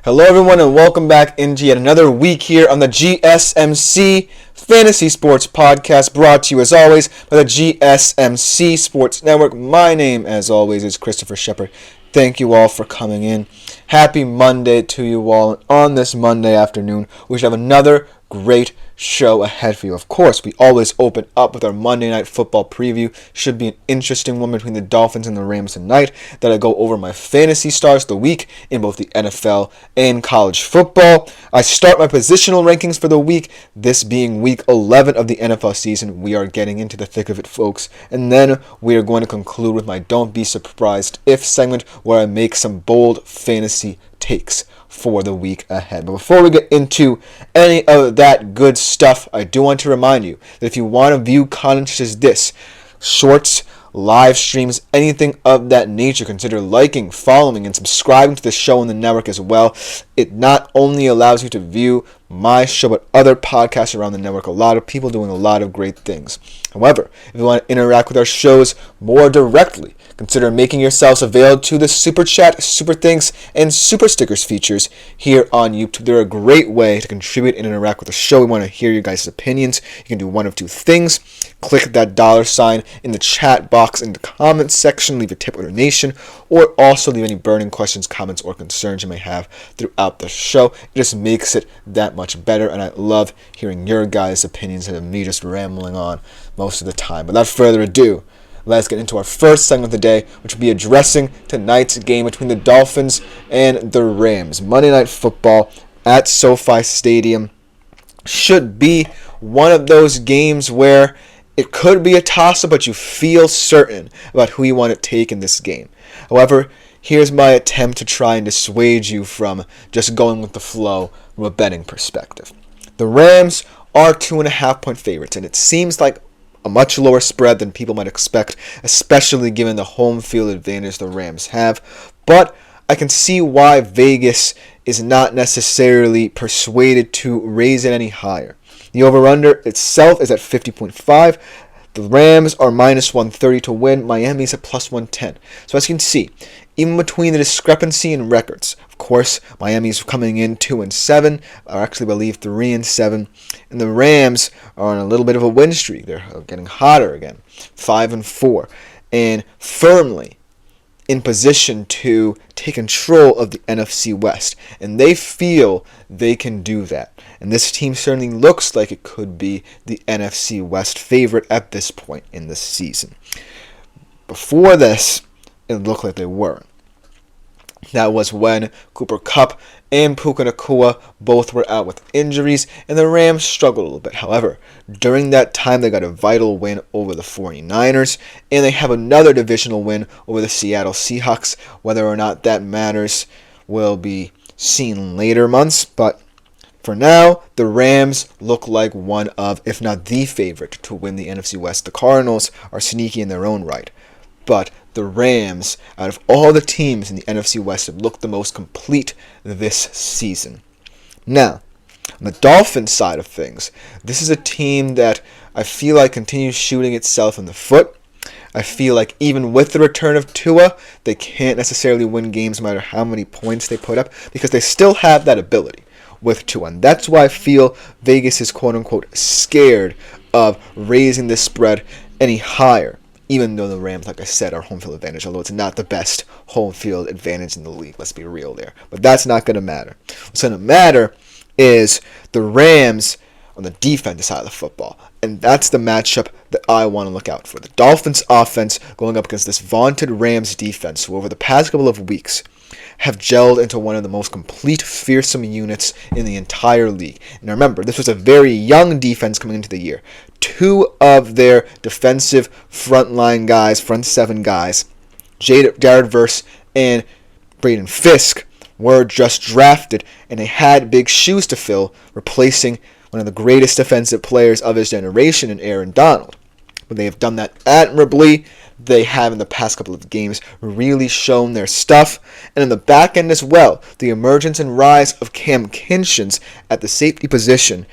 Hello everyone and welcome back into yet another week here on the GSMC Fantasy Sports Podcast, brought to you as always by the GSMC Sports Network. My name as always is Christopher Shepard. Thank you all for coming in. Happy Monday to you all. On this Monday afternoon, we should have another great show ahead for you. Of course, we always open up with our Monday Night Football preview. Should be an interesting one between the Dolphins and the Rams tonight. That I go over my fantasy stars of the week in both the NFL and college football. I start my positional rankings for the week, this being week 11 of the NFL season. We are getting into the thick of it, folks. And then we are going to conclude with my Don't Be Surprised If segment, where I make some bold fantasy takes for the week ahead. But before we get into any of that good stuff, I do want to remind you that if you want to view content such as this, shorts, live streams, anything of that nature, consider liking, following, and subscribing to the show on the network as well. It not only allows you to view my show, but other podcasts around the network. A lot of people doing a lot of great things. However, if you want to interact with our shows more directly, consider making yourselves available to the Super Chat, Super Thanks, and Super Stickers features here on YouTube. They're a great way to contribute and interact with the show. We want to hear your guys' opinions. You can do one of two things. Click that $sign in the chat box in the comments section. Leave a tip or donation, or also leave any burning questions, comments, or concerns you may have throughout the show. It just makes it that much better, and I love hearing your guys' opinions and me just rambling on most of the time. But without further ado, let's get into our first segment of the day, which will be addressing tonight's game between the Dolphins and the Rams. Monday Night Football at SoFi Stadium should be one of those games where it could be a toss-up, but you feel certain about who you want to take in this game. However, here's my attempt to try and dissuade you from just going with the flow from a betting perspective. The Rams are 2.5-point favorites, and it seems like a much lower spread than people might expect, especially given the home field advantage the Rams have. But I can see why Vegas is not necessarily persuaded to raise it any higher. The over-under itself is at 50.5. The Rams are minus 130 to win. Miami's at plus 110. So as you can see, even between the discrepancy in records, of course, Miami's coming in 2-7, or actually I believe 3-7, and the Rams are on a little bit of a win streak. They're getting hotter again, 5-4, and firmly in position to take control of the NFC West, and they feel they can do that. And this team certainly looks like it could be the NFC West favorite at this point in the season. Before this, it looked like they weren't. That was when Cooper Kupp and Puka Nacua both were out with injuries, and the Rams struggled a little bit. However, during that time, they got a vital win over the 49ers, and they have another divisional win over the Seattle Seahawks. Whether or not that matters will be seen later months, but for now, the Rams look like one of, if not the favorite, to win the NFC West. The Cardinals are sneaky in their own right, but the Rams, out of all the teams in the NFC West, have looked the most complete this season. Now, on the Dolphins side of things, this is a team that I feel like continues shooting itself in the foot. I feel like even with the return of Tua, they can't necessarily win games no matter how many points they put up, because they still have that ability with Tua. And that's why I feel Vegas is quote-unquote scared of raising this spread any higher. Even though the Rams, like I said, are home field advantage, although it's not the best home field advantage in the league. Let's be real there. But that's not going to matter. What's going to matter is the Rams on the defensive side of the football. And that's the matchup that I want to look out for. The Dolphins offense going up against this vaunted Rams defense, who over the past couple of weeks have gelled into one of the most complete, fearsome units in the entire league. And remember, this was a very young defense coming into the year. Two of their defensive front seven guys, Jared Verse and Braden Fisk, were just drafted, and they had big shoes to fill, replacing one of the greatest defensive players of his generation in Aaron Donald. But they have done that admirably. They have, in the past couple of games, really shown their stuff. And in the back end as well, the emergence and rise of Cam Kinchens at the safety position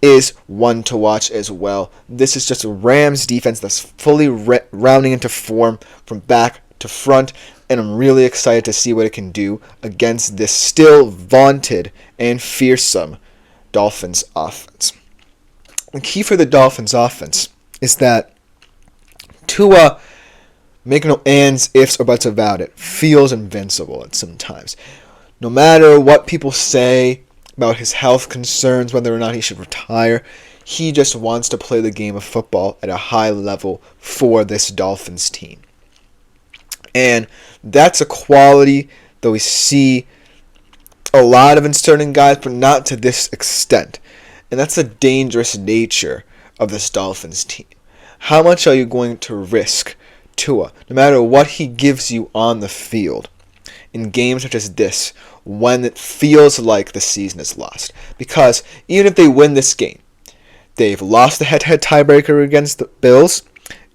is one to watch as well. This is just a Rams defense that's fully rounding into form from back to front, and I'm really excited to see what it can do against this still vaunted and fearsome Dolphins offense. The key for the Dolphins offense is that Tua, make no ands, ifs, or buts about it, feels invincible at some times. No matter what people say about his health concerns, whether or not he should retire, he just wants to play the game of football at a high level for this Dolphins team. And that's a quality that we see a lot of in certain guys, but not to this extent. And that's the dangerous nature of this Dolphins team. How much are you going to risk Tua, no matter what he gives you on the field, in games such as this, when it feels like the season is lost? Because even if they win this game, they've lost the head-to-head tiebreaker against the Bills,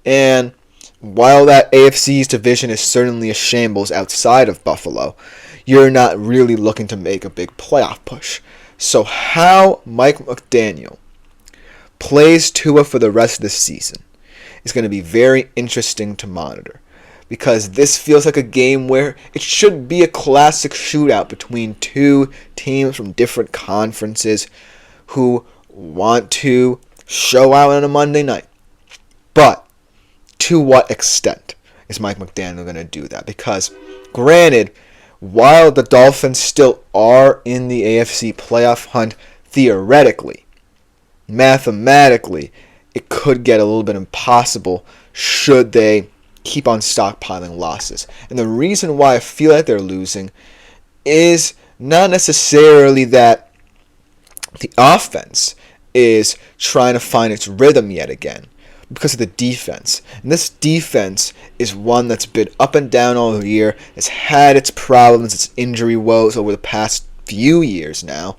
and while that AFC's division is certainly a shambles outside of Buffalo, you're not really looking to make a big playoff push. So how Mike McDaniel plays Tua for the rest of the season is going to be very interesting to monitor, because this feels like a game where it should be a classic shootout between two teams from different conferences who want to show out on a Monday night. But to what extent is Mike McDaniel going to do that? Because granted, while the Dolphins still are in the AFC playoff hunt theoretically, mathematically, it could get a little bit impossible should they keep on stockpiling losses. And the reason why I feel like they're losing is not necessarily that the offense is trying to find its rhythm yet again, because of the defense. And this defense is one that's been up and down all year. It's had its problems, its injury woes over the past few years now,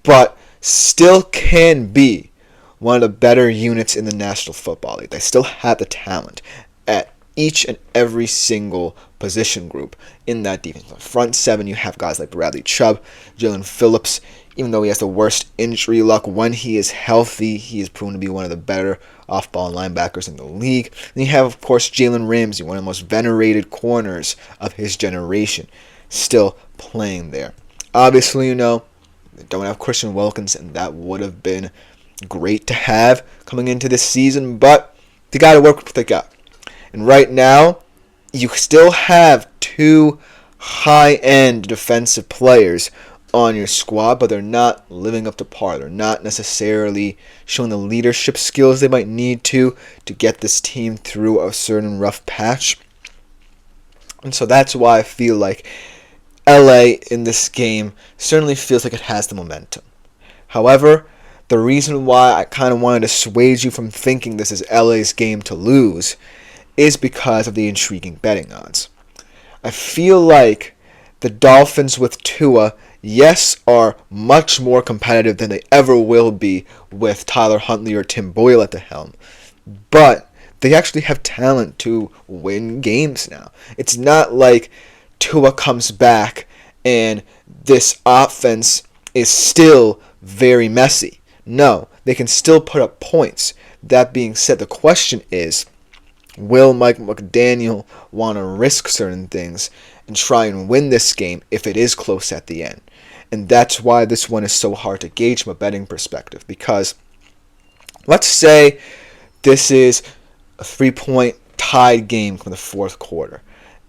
but still can be one of the better units in the National Football League. They still have the talent at each and every single position group in that defense. On the front seven, you have guys like Bradley Chubb, Jalen Phillips. Even though he has the worst injury luck, when he is healthy, he is proven to be one of the better off-ball linebackers in the league. And you have, of course, Jalen Ramsey, one of the most venerated corners of his generation, still playing there. Obviously, they don't have Christian Wilkins, and that would have been great to have coming into this season, but they got to work with what they got. And right now, you still have two high-end defensive players on your squad, but they're not living up to par. They're not necessarily showing the leadership skills they might need to get this team through a certain rough patch. And so that's why I feel like LA in this game certainly feels like it has the momentum. However, the reason why I kind of wanted to dissuade you from thinking this is LA's game to lose is because of the intriguing betting odds. I feel like the Dolphins with Tua, yes, are much more competitive than they ever will be with Tyler Huntley or Tim Boyle at the helm. But they actually have talent to win games now. It's not like Tua comes back and this offense is still very messy. No, they can still put up points. That being said, the question is, will Mike McDaniel want to risk certain things and try and win this game if it is close at the end? And that's why this one is so hard to gauge from a betting perspective. Because let's say this is a 3-point tied game from the fourth quarter,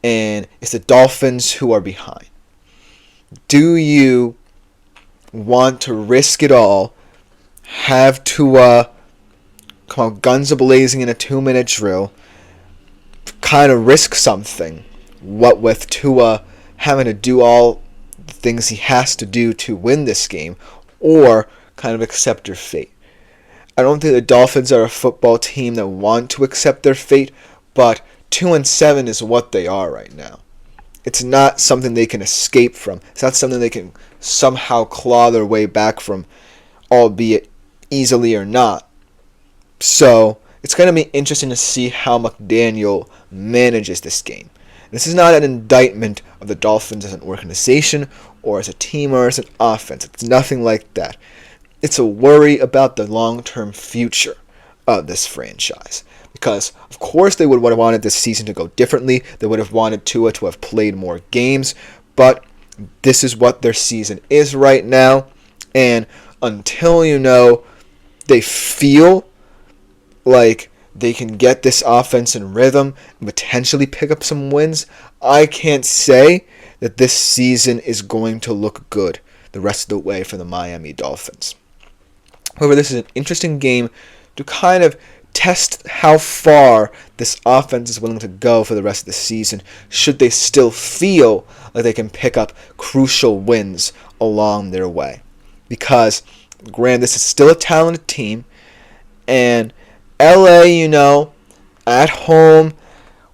and it's the Dolphins who are behind. Do you want to risk it all, have Tua come out guns a-blazing in a 2-minute drill, kind of risk something, what with Tua having to do all the things he has to do to win this game, or kind of accept your fate? I don't think the Dolphins are a football team that want to accept their fate, but 2-7 is what they are right now. It's not something they can escape from. It's not something they can somehow claw their way back from, albeit easily or not. So it's going to be interesting to see how McDaniel manages this game. This is not an indictment of the Dolphins as an organization or as a team or as an offense. It's nothing like that. It's a worry about the long-term future of this franchise. Because, of course, they would have wanted this season to go differently. They would have wanted Tua to have played more games. But this is what their season is right now. And until, they feel like they can get this offense in rhythm and potentially pick up some wins, I can't say that this season is going to look good the rest of the way for the Miami Dolphins. However, this is an interesting game to kind of test how far this offense is willing to go for the rest of the season, should they still feel like they can pick up crucial wins along their way. Because, granted, this is still a talented team, and LA, at home,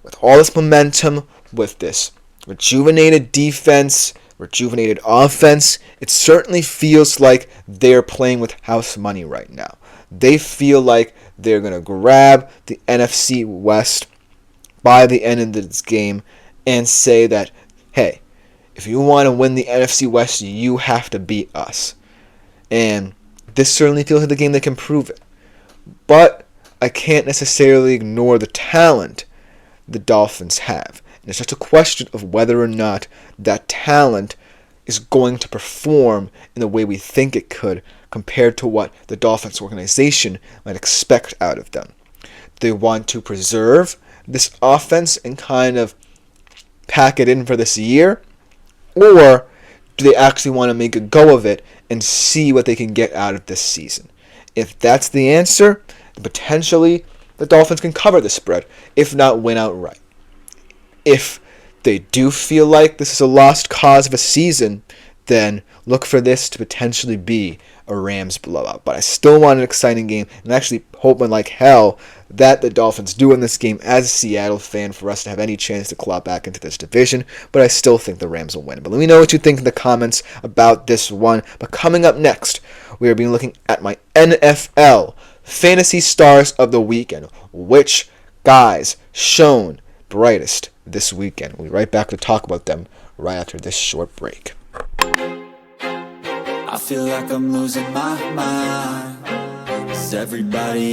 with all this momentum, with this rejuvenated defense, rejuvenated offense, it certainly feels like they're playing with house money right now. They feel like they're going to grab the NFC West by the end of this game and say that, hey, if you want to win the NFC West, you have to beat us. And this certainly feels like the game that can prove it. But I can't necessarily ignore the talent the Dolphins have. And it's just a question of whether or not that talent is going to perform in the way we think it could compared to what the Dolphins organization might expect out of them. Do they want to preserve this offense and kind of pack it in for this year? Or do they actually want to make a go of it and see what they can get out of this season? If that's the answer, then potentially the Dolphins can cover the spread, if not win outright. If they do feel like this is a lost cause of a season, then look for this to potentially be a Rams blowout. But I still want an exciting game, and actually hoping like hell that the Dolphins do win this game as a Seattle fan for us to have any chance to claw back into this division. But I still think the Rams will win. But let me know what you think in the comments about this one. But coming up next, we are looking at my NFL Fantasy Stars of the Weekend. Which guys shone brightest this weekend? We'll be right back to talk about them right after this short break. I feel like I'm losing my mind. 'Cause everybody